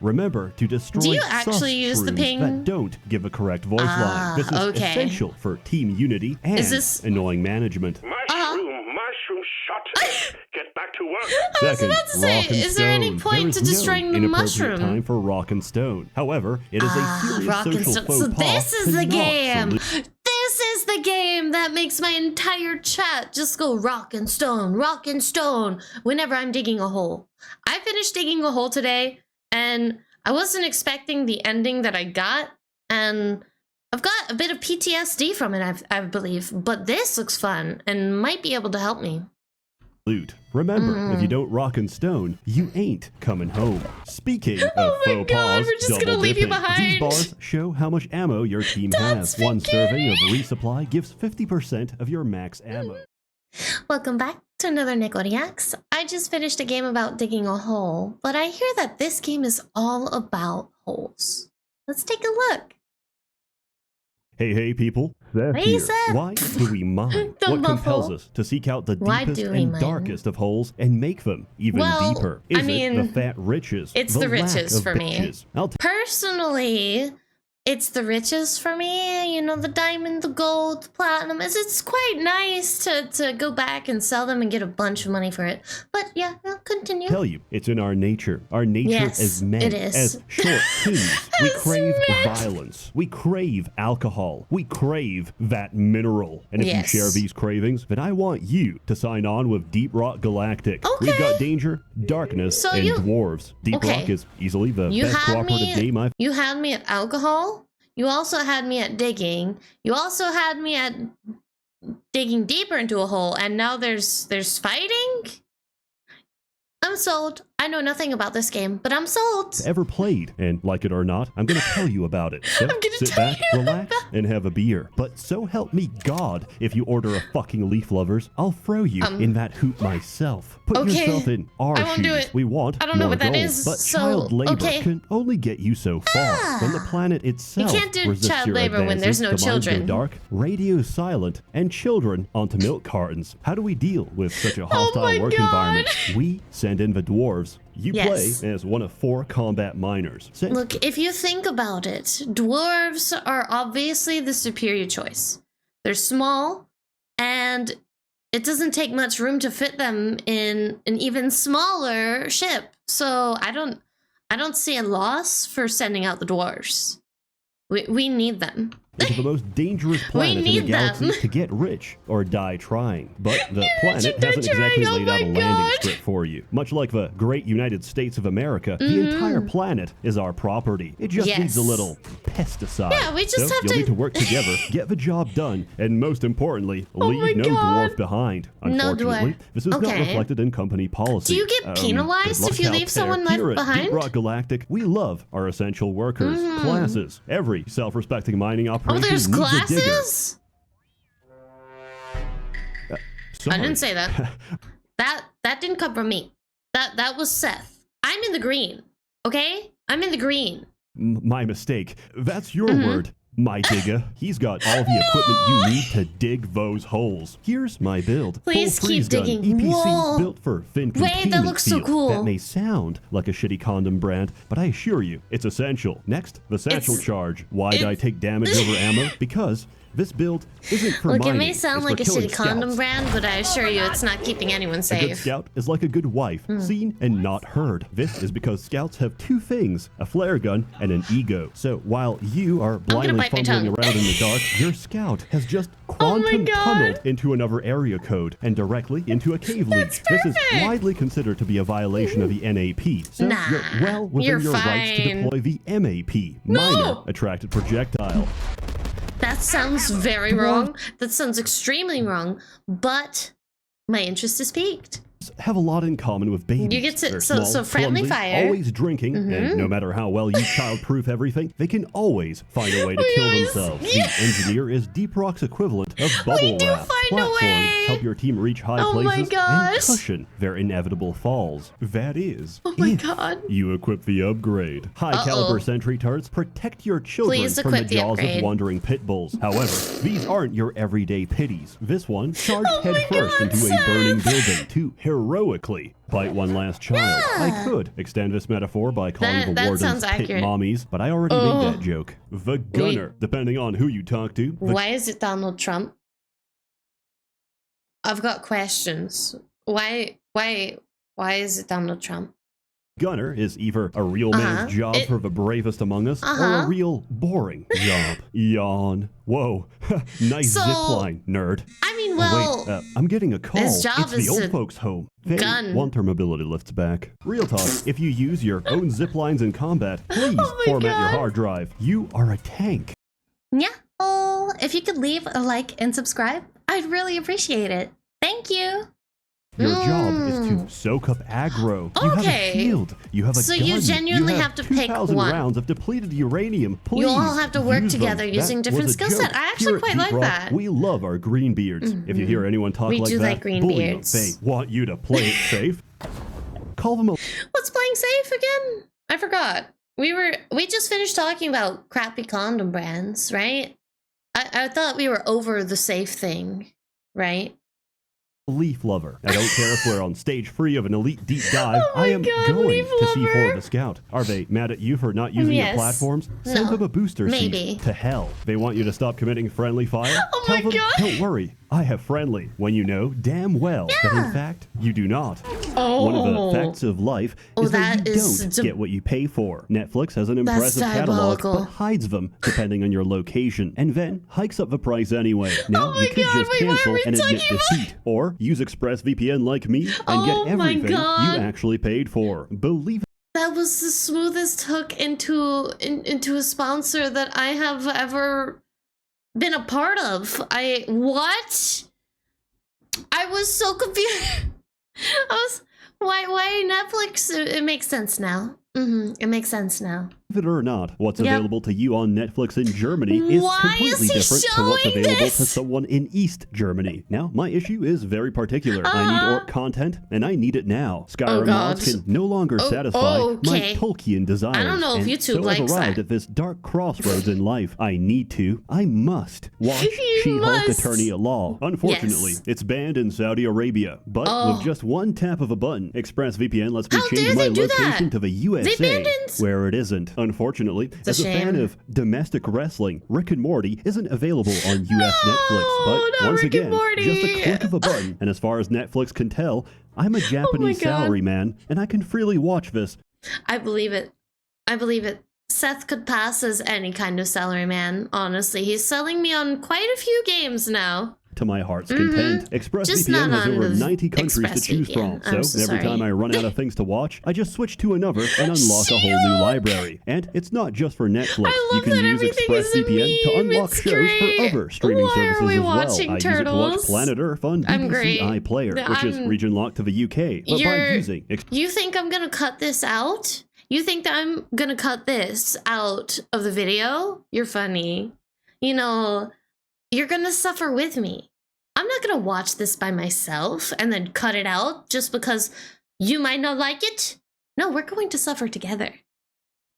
Remember to destroy Do you actually use the ping? that don't give a correct voice line. This is essential for team unity and annoying management. Mushroom shot. Get back to work. I was about to say, is there any point to destroying the mushroom? Time for rock and stone. However, it is a serious social faux pas. So this is the game. This is the game that makes my entire chat just go rock and stone whenever I'm digging a hole. I finished digging a hole today, and I wasn't expecting the ending that I got, and I've got a bit of PTSD from it, I believe, but this looks fun and might be able to help me. Loot. Remember, if you don't rock and stone, you ain't coming home. Speaking of faux pas, we're just gonna leave you behind. These bars show how much ammo your team has. One serving of resupply gives 50% of your max ammo. Welcome back to another NEKO. I just finished a game about digging a hole, but I hear that this game is all about holes. Let's take a look. Hey people, Seth Hey, here. Seth. Why do we mine? What compels us to seek out the deepest and darkest of holes and make them even deeper? Is it the fat riches? It's the riches for me. I'll Personally, it's the riches for me. You know, the diamond, the gold, the platinum. It's quite nice to go back and sell them and get a bunch of money for it. But yeah, I'll continue. Tell you, it's in our nature. Our nature as men, as short kings. We crave violence. We crave alcohol. We crave that mineral. And if you share these cravings, then I want you to sign on with Deep Rock Galactic. We've got danger, darkness, and dwarves. Deep Rock is easily the best cooperative game I've... You had me at alcohol. You also had me at digging. You also had me at digging deeper into a hole, and now there's fighting? I'm sold. I know nothing about this game, but I'm sold. Ever played, and like it or not, I'm gonna tell you about it. So sit back, relax, and have a beer. But so help me God, if you order a fucking Leaf Lovers, I'll throw you in that hoop myself. Put yourself in our shoes. We want more gold, but child labor can only get you so far. When the planet itself can't do child labor when there's no children. Dark, radio silent, and children onto milk cartons. How do we deal with such a hostile work environment? We send in the dwarves. You play as one of 4 combat miners. Look, if you think about it, dwarves are obviously the superior choice. They're small, and it doesn't take much room to fit them in an even smaller ship. So I don't see a loss for sending out the dwarves. We need them. Into the most dangerous planet in the galaxy to get rich or die trying. But the planet hasn't exactly laid out a landing script for you. Much like the great United States of America, the entire planet is our property. It just needs a little pesticide. Yeah, we just have you'll need to work together, get the job done, and most importantly, leave no dwarf behind. Unfortunately, this is not reflected in company policy. Do you get penalized if you leave someone left behind? Deep Rock Galactic, we love our essential workers, classes. Every self-respecting mining operation there's needs classes? Sorry. I didn't say that. that didn't come from me. That was Seth. I'm in the green. Okay? I'm in the green. My mistake. That's your word, my digger. He's got all the equipment you need to dig those holes. Here's my build. Please keep digging. EPC built for fin containment. That looks so cool. That may sound like a shitty condom brand, but I assure you, it's essential. Next, the satchel charge. Why did I take damage over ammo? Because this build isn't for mining. Look, it may sound like a shitty condom brand, but I assure you it's not keeping anyone safe. A good scout is like a good wife, seen and not heard. This is because scouts have 2 things, a flare gun and an ego. So while you are blindly fumbling around in the dark, your scout has just quantum tunneled into another area code and directly into a cave leech. This is widely considered to be a violation of the NAP. So you're well within your rights to deploy the MAP, Minor Attracted Projectile. That sounds very wrong. That sounds extremely wrong, but my interest is piqued. Have a lot in common with babies. You get to They're so small, friendly clumsy, fire. Always drinking, and no matter how well you child-proof everything, they can always find a way to kill themselves. The engineer is Deep Rock's equivalent of bubble wrap. Platforms help your team reach high places and cushion their inevitable falls. That is, you equip the upgrade. High-caliber sentry turrets protect your children from the jaws of wandering pit bulls. However, these aren't your everyday pitties. This one charged headfirst into a burning building to heroically bite one last child. I could extend this metaphor by calling the wardens pit mommies, but I already made that joke. The gunner, depending on who you talk to. Why is it Donald Trump? I've got questions. Why is it Donald Trump? Gunner is either a real man's job for the bravest among us, or a real boring job. Yawn. Whoa. Nice zipline, nerd. I mean, well... Wait, I'm getting a call. His job it's the is old folks' home. They gun. want their mobility lifts back. Real talk, if you use your own ziplines in combat, please format your hard drive. You are a tank. Yeah. Oh, if you could leave a like and subscribe, I'd really appreciate it. Thank you. Your job is to soak up aggro. You have a shield. You have a gun. So you genuinely have to pick 2,000 one. rounds of depleted uranium. Please you all have to work use together them. using That different was a skill joke. set. I actually Here at quite Deep like Rock, that. We love our green beards. If you hear anyone talk We like do that, like green bully beards. them. They want you to play it safe. Call them a... What's playing safe again? I forgot. We just finished talking about crappy condom brands, right? I thought we were over the safe thing, right? leaf lover. I don't care if we're on stage 3 of an elite deep dive. I am going leaf to see lover. for the scout. Are they mad at you for not using your platforms? Send them a booster seat to hell. They want you to stop committing friendly fire? Tell them, don't worry, I have friendly, when you know damn well that in fact you do not. One of the facts of life is that you don't get what you pay for. Netflix has an impressive catalog, but hides them depending on your location, and then hikes up the price anyway. Now you could just cancel and admit deceit, or use ExpressVPN like me and get everything you actually paid for. Believe it. That was the smoothest hook into a sponsor that I have ever been a part of. What? I was so confused. Why Netflix? It makes sense now. It makes sense now. Believe it or not, what's available to you on Netflix in Germany is completely different to what's available to someone in East Germany. Now, my issue is very particular. I need orc content, and I need it now. Skyrim mods can no longer satisfy my Tolkien desires. I don't know if YouTube so likes I've arrived at this dark crossroads in life. I must watch She-Hulk Attorney at Law. Unfortunately, it's banned in Saudi Arabia, but with just one tap of a button, ExpressVPN lets me change my location to the USA, where it isn't. Unfortunately, as a fan of domestic wrestling, Rick and Morty isn't available on US Netflix, but once again, just a click of a button, and as far as Netflix can tell, I'm a Japanese salaryman, and I can freely watch this. I believe it. I believe it. Seth could pass as any kind of salaryman, honestly. He's selling me on quite a few games now. To my heart's content. ExpressVPN has over 90 countries to choose from, so every time I run out of things to watch, I just switch to another and unlock a whole new library. And it's not just for Netflix. You can use ExpressVPN to unlock shows for other streaming services as well. I use it to watch Planet Earth on BBC iPlayer, which is region locked to the UK. But by using you think I'm gonna cut this out? You think that I'm gonna cut this out of the video? You're funny. You know, you're gonna suffer with me. I'm not gonna watch this by myself and then cut it out just because you might not like it. No, we're going to suffer together.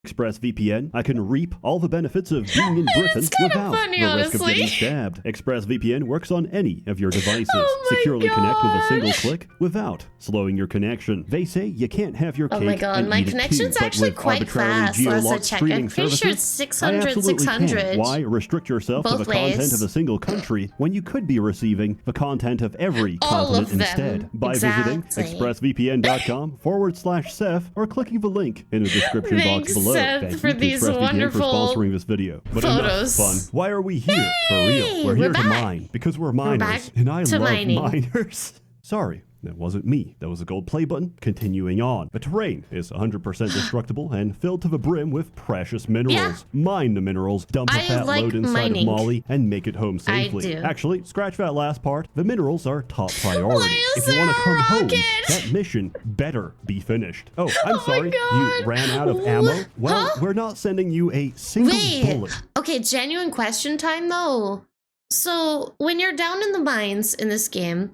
ExpressVPN, I can reap all the benefits of being in Britain without the risk of getting stabbed. ExpressVPN works on any of your devices. Securely connect with a single click without slowing your connection. They say you can't have your cake and my eat connection's it too, actually but with quite fast. Last I checked, I'm pretty sure it's 600, 600. Why restrict yourself to the content of a single country when you could be receiving the content of every continent instead by visiting expressvpn.com/Seth or clicking the link in the description box below. Thank you to ExpressVPN for sponsoring this video. But photos. Enough fun. Why are we here? For real. We're here to mine because we're miners, and I love miners. Sorry. That wasn't me. That was a gold play button. Continuing on. The terrain is 100% destructible and filled to the brim with precious minerals. Mine the minerals, dump a fat load inside of Molly, and make it home safely. Actually, scratch that last part. The minerals are top priority. If you want to come home, that mission better be finished. Oh, I'm sorry. You ran out of ammo? Well, we're not sending you a single bullet. Okay, genuine question time though. So when you're down in the mines in this game,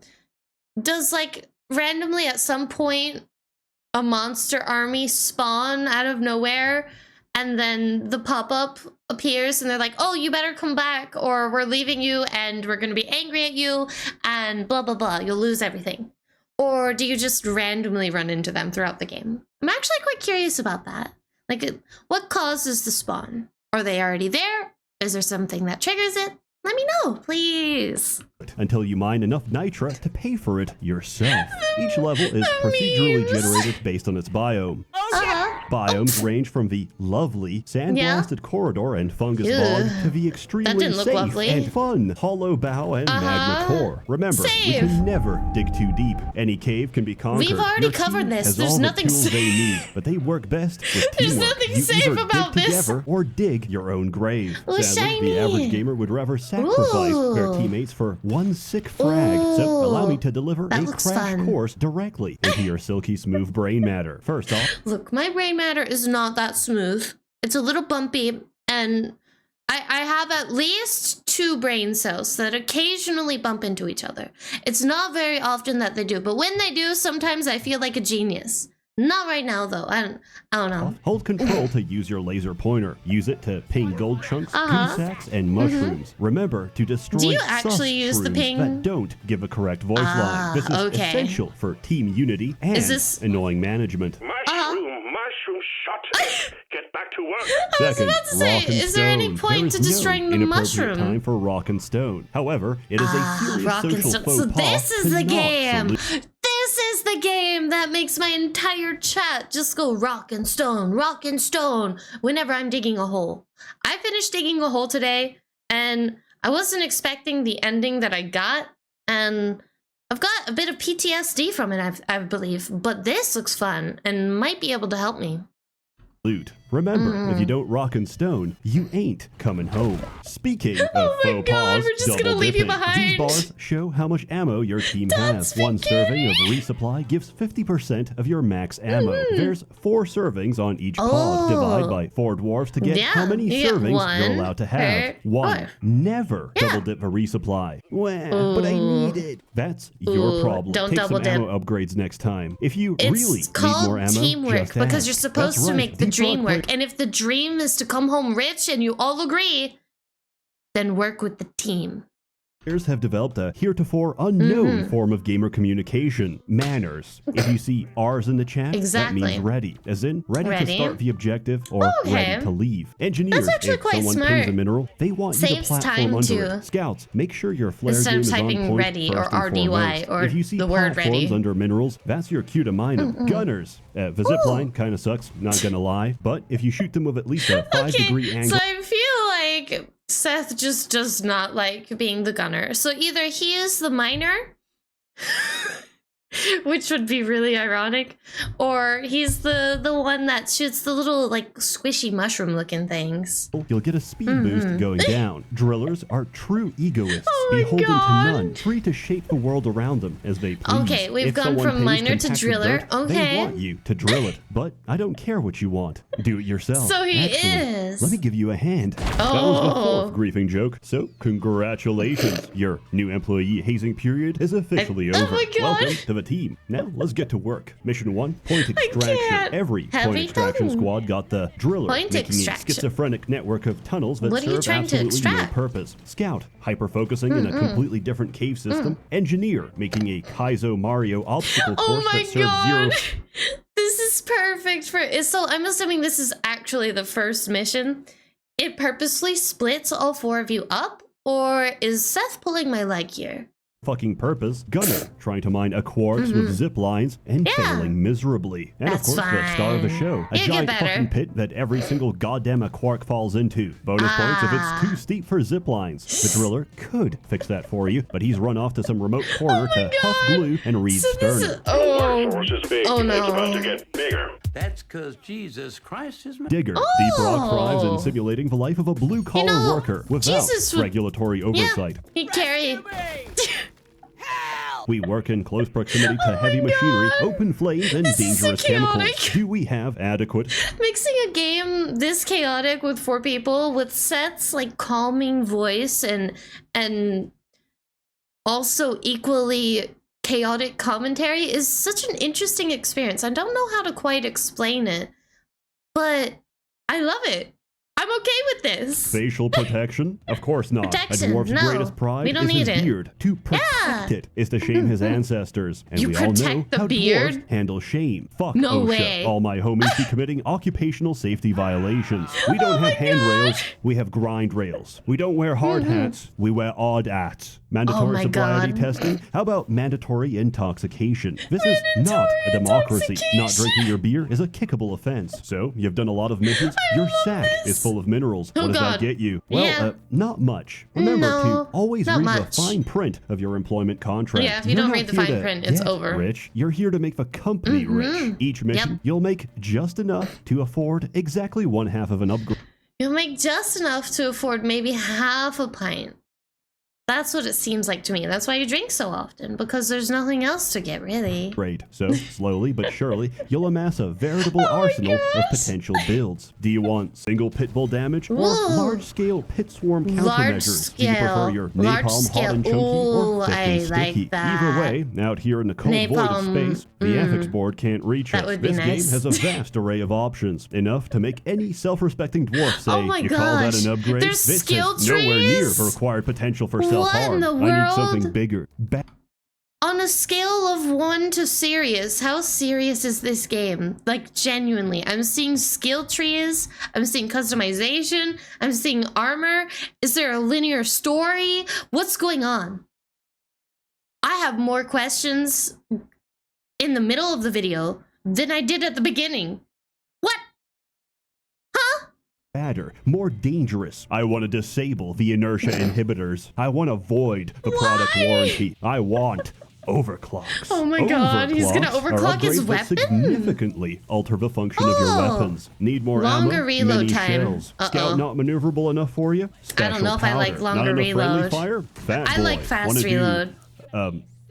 does like randomly at some point a monster army spawn out of nowhere and then the pop-up appears and they're like, oh, you better come back or we're leaving you and we're gonna be angry at you and blah blah blah, you'll lose everything? Or do you just randomly run into them throughout the game? I'm actually quite curious about that. Like, what causes the spawn? Are they already there? Is there something that triggers it? Let me know, please. Until you mine enough nitra to pay for it yourself. Each level is procedurally generated based on its biome. Biomes range from the lovely sandblasted corridor and fungus bog to the extremely safe and fun hollow bow and magma core. Remember, we can never dig too deep. Any cave can be conquered. We've already covered this. There's nothing safe. They need, but they work best with teamwork. There's nothing safe about dig this. Together or dig your own grave. Ooh, Sadly, shiny. the average gamer would rather sacrifice their teammates for one sick frag. So allow me to deliver a crash course directly into your silky smooth brain matter. First off, look, my brain matter is not that smooth. It's a little bumpy, and I have at least 2 brain cells that occasionally bump into each other. It's not very often that they do, but when they do, sometimes I feel like a genius. Not right now, though. I don't know. Hold control to use your laser pointer. Use it to ping gold chunks, goo sacks, and mushrooms. Remember to destroy do you actually use the ping? that don't give a correct voice line. This is essential for team unity and annoying management. Mushroom shot. Get back to work. I was about to say, is there any point to destroying the mushroom? Time for rock and stone. However, it is a serious social faux pas. So this is the game. This is the game that makes my entire chat just go rock and stone whenever I'm digging a hole. I finished digging a hole today, and I wasn't expecting the ending that I got, and I've got a bit of PTSD from it, I believe, but this looks fun and might be able to help me. Loot. Remember, if you don't rock and stone, you ain't coming home. Speaking of faux pas, we're just gonna leave you behind. These bars show how much ammo your team has. One serving of resupply gives 50% of your max ammo. There's 4 servings on each pod. Divide by 4 dwarves to get how many servings you're allowed to have. 1. Never double dip a resupply. Well, but I need it. That's your problem. Don't Take double some dip. ammo upgrades next time. If you really need more ammo, it's called teamwork just because ask. you're supposed to make the dream work. And if the dream is to come home rich and you all agree, then work with the team. Players have developed a heretofore unknown form of gamer communication, manners. If you see R's in the chat, that means ready, as in ready to start the objective or ready to leave. Engineers, That's actually if quite someone smart. pings a mineral, they want you to Saves platform time under too. it. Scouts, make sure your flare Instead game of is on typing point ready or first and RDY foremost. or If you see the word platforms ready. under minerals, that's your cue to mine them. Gunners, the zipline kind of sucks, not gonna lie, but if you shoot them with at least a 5-degree angle. So I feel like Seth just does not like being the gunner. So either he is the miner, which would be really ironic, or he's the one that shoots the little like squishy mushroom looking things. You'll get a speed boost going down. Drillers are true egoists, Oh my beholden God. to none, free to shape the world around them as they please. Okay, we've If gone someone from pays miner to compacted driller. dirt, Okay. They want you to drill it, but I don't care what you want. Do it yourself. So he Actually, is. Let me give you a hand. That was the 4th griefing joke, so congratulations. Your new employee hazing period is officially over. Oh my God. Welcome to the team. Now let's get to work. Mission 1, point extraction. can't. Every point extraction squad got the driller, Point making extraction. a schizophrenic network of tunnels that What are you serve trying to absolutely no extract? purpose. Scout, hyper-focusing in a completely different cave system. Engineer, making a Kaizo Mario obstacle Oh course my that serves God. zero. This is perfect for it. So I'm assuming this is actually the first mission. It purposely splits all 4 of you up, or is Seth pulling my leg here? Fucking purpose. Gunner, trying to mine a quartz with zip lines and failing miserably. And That's of course, the star of the fine. show. A It'll get giant better. fucking pit that every single goddamn a quark falls into. Bonus points if it's too steep for zip lines. The driller could fix that for you, but he's run off to some remote corner to huff glue and read So this Stern. is, oh, Workforce is big. Oh, no. It's about to get bigger. That's because Jesus Christ is my... Digger, deep rock thrives in simulating the life of a blue-collar worker without Jesus would- regulatory oversight. he carried. We work in close proximity to heavy machinery, open flames, and This is so dangerous chemicals. chaotic. Do we have adequate? Mixing a game this chaotic with 4 people with Seth's like calming voice and also equally chaotic commentary is such an interesting experience. I don't know how to quite explain it, but I love it. I'm okay with this. Facial protection? Of course not. Protection, A dwarf's no. greatest pride We don't is his need it. beard. To protect it is to shame his ancestors. And You we all know protect the how beard? dwarves handle shame. Fuck No OSHA. way. All my homies be committing occupational safety violations. We don't have handrails. We have grind rails. We don't wear hard hats. We wear odd hats. Mandatory my sobriety God. testing? How about mandatory intoxication? This is not a democracy. Not drinking your beer is a kickable offense. So, you've done a lot of missions. Your sack is full of minerals. Oh, What does God. that get you? Well, Yeah. Not much. Remember No, to always not read much. the fine print of your employment contract. Yeah, if you You're don't not read the here fine to print, it's get over. Rich. You're here to make the company rich. Each mission, Yep. you'll make just enough to afford exactly 1/2 of an upgrade. You'll make just enough to afford maybe half a pint. That's what it seems like to me. That's why you drink so often, because there's nothing else to get, really. So, slowly but surely, you'll amass a veritable Oh arsenal of potential builds. Do you want single pit bull damage or Whoa. large-scale pit swarm Large countermeasures? Do you prefer scale. your Large napalm hot scale. and chunky Ooh, or thick I and like sticky? that. Either way, out here in the cold void of Napalm, space, the ethics board can't reach that us. would be This nice. game has a vast array of options, enough to make any self-respecting dwarf say, Oh my you call that gosh. an upgrade? There's This skill has nowhere near trees? the required potential for What in self-harm. the I need world? something bigger. On a scale of 1 to serious, how serious is this game? Like, genuinely. I'm seeing skill trees. I'm seeing customization. I'm seeing armor. Is there a linear story? What's going on? I have more questions in the middle of the video than I did at the beginning. What? Huh? Badder, more dangerous. I want to disable the inertia inhibitors. I want to void the product Why? warranty. I want overclocks. Oh my God, he's gonna Overclocks are overclock his upgrades that weapon? significantly alter the function of your Oh. weapons. Need more Longer ammo? reload Many time. shells. Uh-oh. Scout not maneuverable enough for you? I don't know if I like Special longer powder. Not enough friendly reload. fire? Fat I boy. like fast Wanna do, reload.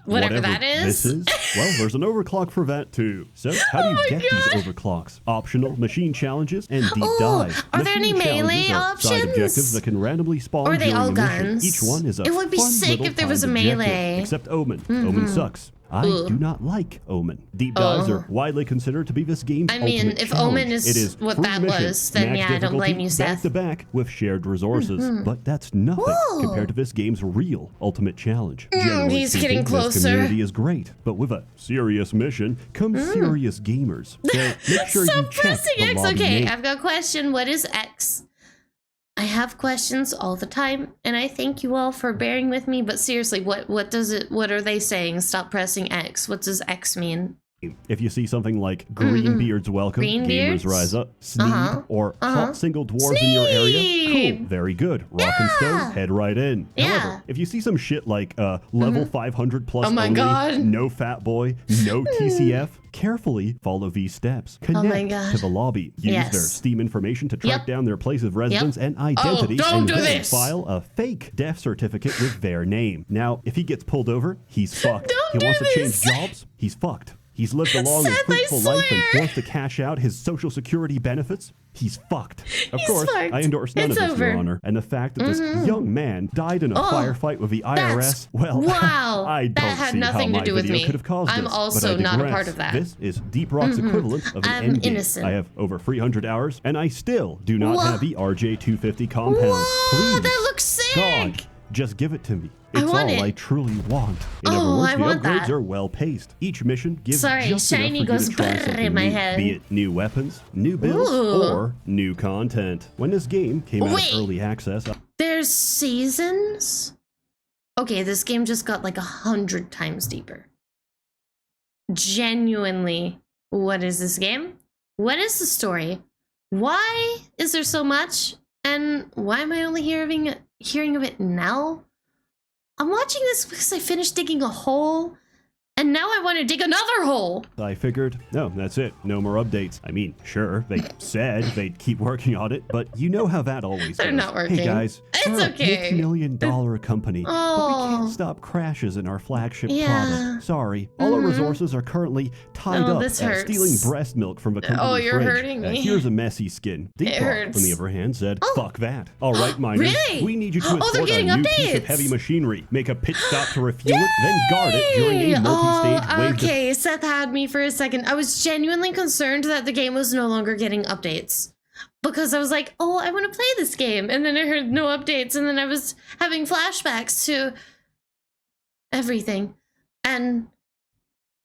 Whatever that is. This is? Well, there's an overclock for that too. So, how do you get these overclocks? Optional machine challenges and deep Oh, dives. are there any Machine melee challenges are side options? objectives that can randomly spawn Or are they during all a mission. guns? Each one is a It would be fun sick little if there was timed a objective. melee. Except Omen. Omen sucks. I Ugh. do not like Omen. Deep dives are widely considered to be this game's I mean, ultimate if challenge. Omen is It is what free that mission, was, then max yeah, I don't blame difficulty, you, Seth. Back to back with shared resources. But that's nothing compared to this game's real ultimate challenge. Generally he's speaking, getting this closer. community is great, but with a serious mission comes serious gamers. So make sure you Stop check pressing the X. lobby Okay, name. I've got a question. What is X? I have questions all the time, and I thank you all for bearing with me. But seriously, what does it? What are they saying? Stop pressing X. What does X mean? If you see something like Greenbeard's Welcome, Greenbeards? Gamers Rise Up, Sneed, or hot single dwarves in your area, Sneed! cool, very good. Rock and Stone, head right in. Yeah. However, if you see some shit like level 500 plus Oh my only, God. no fat boy, no TCF, carefully follow these steps. Connect God. to the lobby. Use Yes. their Steam information to track Yep. down their place of residence and identity, don't and do then this. file a fake death certificate with their name. Now, if he gets pulled over, he's fucked. Don't He do wants to this. change jobs, he's fucked. He's lived a long and Seth, I fruitful life and swear. wants to cash out his social security benefits. He's fucked. Of He's course, fucked. I endorse none It's of this, over. Your Honor. And the fact that this young man died in a firefight with the IRS, well, wow. I don't That had see nothing how to my do with video me. could have caused I'm this, also but I not a digress. part of that. This is Deep Rock's equivalent of an I'm endgame. innocent. I have over 300 hours, and I still do not Whoa. have the RJ250 compound. Whoa, Please, that looks sick. God, just give it to me. I It's want all it. I truly want. In Oh, other words, I the want upgrades that. are well paced. Each mission gives Sorry, just shiny enough for goes you to try brrr something in my new, head. be it new weapons, new builds, Ooh. or new content. When this game came out Wait. of early access, There's seasons? Okay, this game just got like 100 times deeper. Genuinely, what is this game? What is the story? Why is there so much? And why am I only hearing of it now? I'm watching this because I finished digging a hole, and now I want to dig another hole. I figured, no, that's it. No more updates. I mean, sure, they said they'd keep working on it, but you know how that always They're goes. not working. Hey guys, It's we're okay. a multi-million-dollar company, but we Oh. can't stop crashes in our flagship Yeah. product. Sorry, all our resources are currently tied Oh, up this at hurts. stealing breast milk from the company Oh, you're fridge. hurting me. Here's a messy skin. Deep It Rock, hurts. on the other hand, said, Oh. fuck that. All right, miners, Really? we need you to Oh, they're escort a getting new piece of updates. heavy machinery, make a pit stop to refuel it, then guard it during a Yay! multi-stage wave Okay, Seth had me for a second. I was genuinely concerned that the game was no longer getting updates. because I was like, oh, I want to play this game. And then I heard no updates. And then I was having flashbacks to everything. And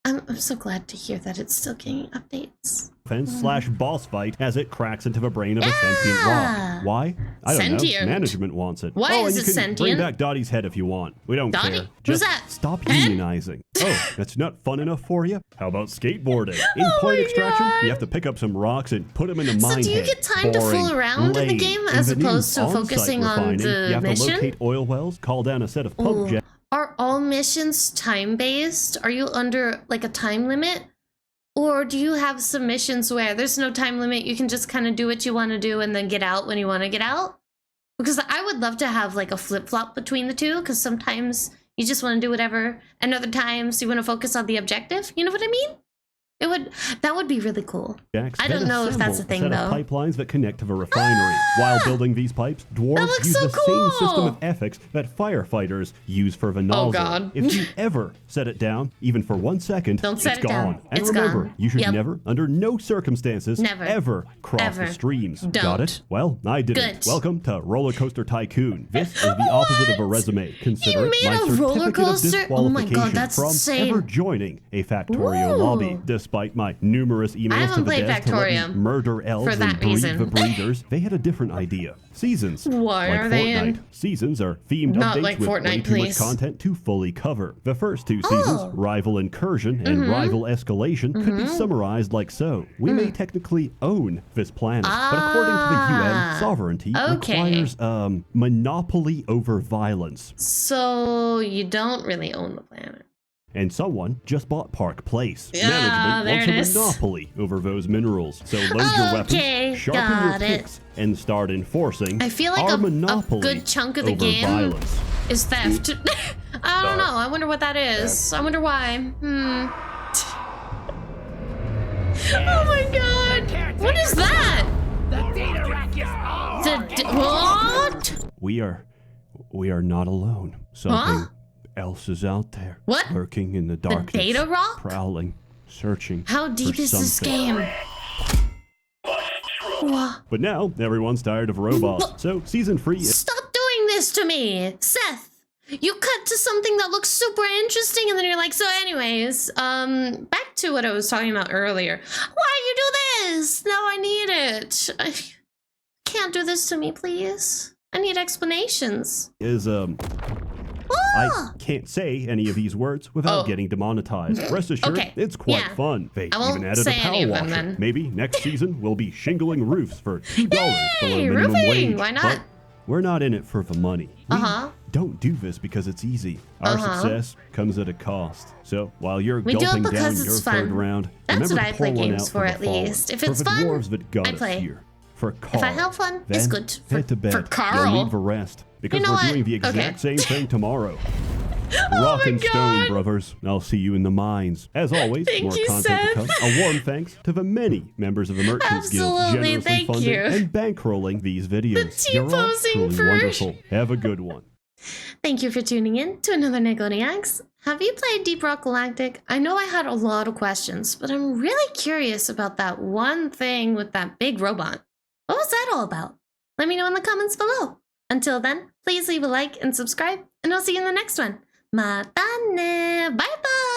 I'm so glad to hear that it's still getting updates. /boss fight as it cracks into the brain of a sentient rock. Why? I don't Sentient. know. Management wants it. Why is and it you can sentient? bring back Dottie's head if you want. We don't Dottie? care. Who's Just that? stop Pen? unionizing. Oh, that's not fun enough for you? How about skateboarding? In Oh point my extraction, God. you have to pick up some rocks and put them in a So mine do you head. get time to Boring, fool around in the lame. game In as the new opposed to on-site focusing on refining, the you have mission? to locate oil wells, call down a set of pump Ooh. jets. Are all missions time-based? Are you under like a time limit? Or do you have some missions where there's no time limit, you can just kind of do what you want to do and then get out when you want to get out? Because I would love to have like a flip-flop between the two, because sometimes you just want to do whatever, and other times you want to focus on the objective. You know what I mean? That would be really cool. I don't know if that's a thing, set though. of pipelines that connect to the refinery. While building these pipes, dwarves looks use so the same system cool. of ethics that firefighters use for the nozzle. God. If you ever set it down, even for 1 second, Don't set it's it down. gone. And It's remember, gone. you should Yep. never, under no circumstances, Never. ever cross Ever. the streams. Don't. Got it? Well, I didn't. Good. Welcome to Roller Coaster Tycoon. This is the opposite of a resume. Consider it made my a roller certificate of coaster? Oh my God, disqualification that's from insane. ever joining a Factorio Ooh. lobby. Despite my numerous emails haven't to the played devs to let me Factorio murder elves for that and breed reason. the breeders, they had a different idea. Seasons. Why like are they Fortnite. in? Seasons are themed Not updates like with way Fortnite, too much please. content to fully cover. The first two seasons, Oh. Rival Incursion and Rival Escalation, could be summarized like so. We may technically own this planet, but according to the UN, sovereignty okay. requires monopoly over violence. So you don't really own the planet. And someone just bought Park Place. Yeah, Management there wants it a is. monopoly over those minerals. So load your Okay, weapons, sharpen your got it. picks, and start enforcing I feel like our a monopoly good chunk of the over game violence. is theft. I don't know. I wonder what that is. I wonder why. Oh my God! What is that? The data rack is on. What? We are not alone. Something else is out there. What? Lurking in the darkness. data rock? Prowling, searching. How deep for is this something. game? Wha- But now everyone's tired of robots. So season 3 is Stop doing this to me, Seth. You cut to something that looks super interesting, and then you're like, so anyways, back to what I was talking about earlier. Why do you do this? Now I need it. I can't do this to me, please. I need explanations. I can't say any of these words without getting demonetized. Rest assured, Okay, it's quite yeah. fun. They I won't even added a say any power of them, washer. then. Maybe next season we'll be shingling roofs for $2 below Yay, minimum roofing, wage. why not? But we're not in it for the money. We don't do this because it's easy. Our success comes at a cost. So while you're We do it gulping down because your it's third fun. round, That's remember what to I pour play one games out for the at fallen. least. If For it's the fun, dwarves that got I us play. here. For Carl. I have fun, it's Then good. head to bed. For Carl. You'll need the rest. Because You know we're what? doing the exact Okay. same thing tomorrow. Oh Rock my and stone, God. brothers. I'll see you in the mines. As always, Thank more you, content to Seth. come. A warm thanks to the many members of the Merchants Guild Absolutely, generously thank funding you. and bankrolling these videos. You're all T-posing truly for- wonderful. Have a good one. Thank you for tuning in to another NEKO. Have you played Deep Rock Galactic? I know I had a lot of questions, but I'm really curious about that one thing with that big robot. What was that all about? Let me know in the comments below. Until then, please leave a like and subscribe, and I'll see you in the next one. Matane! Bye-bye!